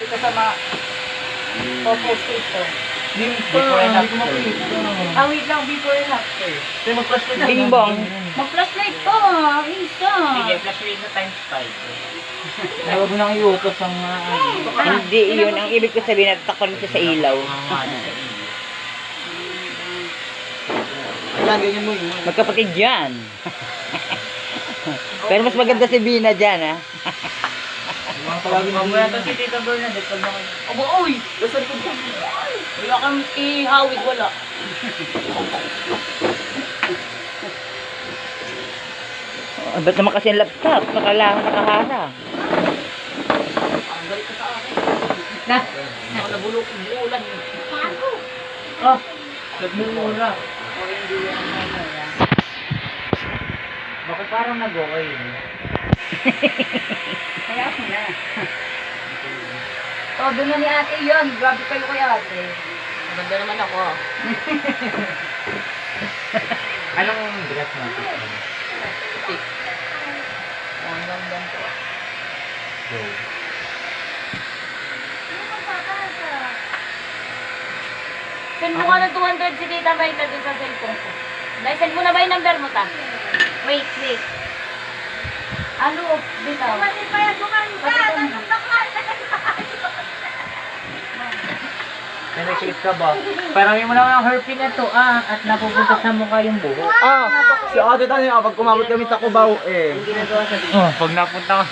Ito sa mga post ito. Before and after. Wait lang, before and after. Kaya mag-flashlight na. Bingbong. Mag-flashlight pa, isa. Sige, flashlight na times 5. Huwag mo nang iutos ang Hindi yun. Ang ibig ko sabihin, natatakpan mo siya sa ilaw. Ayan, ganyan mo yun. Magkapatid yan. Pero mas maganda si Bina dyan, ha? Mga palagi na Mamaya to si Tita Bernadette pag naman. Aba, uy! Basta likod ka. Wala kang ihawid, wala. Oh, ba't naman kasi ang laptop? Nakaharang. Ang galit ka sa akin. Na? Ako nabulok, buulan. Paano? Oh! Nagmumura. Bakit parang nag-okay? Kaya ako na. Todo na ni ate yun. Grabe kayo kay ate. Maganda naman ako. Anong dress natin? Ang ganda ko. Go. Send mo ka ng 200 si Tita Maita doon sa cellphone ko. Naisend mo na ba yung number mo, ta? Wait. Ano, bitaw? Pati pa yan, Nag-shape ka ba? Parang mo naman ang hairpin na to, at napupunta sa mukha yung buhok. Si ate tayo, pag kumabot kami sa Cubao, Oh, pag napunta ka.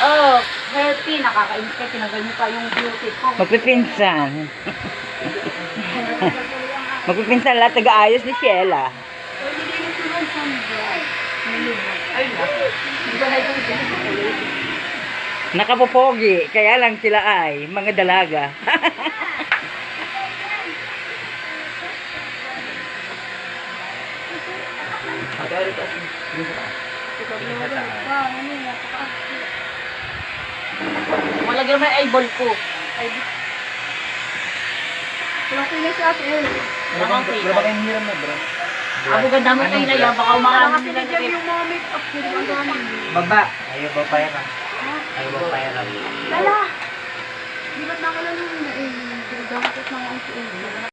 Oh, hairpin. Nakakainis ka. Tinagal mo pa yung beauty ko. Magpipinsan. Magpipinsan lahat taga-ayos ni Sheila. Nakapopogi, kaya lang sila ay mga dalaga. Malagyan mo yung eyeball ko. Wala ba kayong hiram na bro? Abo ganda mo tayo na yan. Baka umakarang nila na rin. Baba. Ayaw ba payaran? Ayaw ba payaran? Lala! Di ba't nakalala mo na eh? Pinagamit na ako ang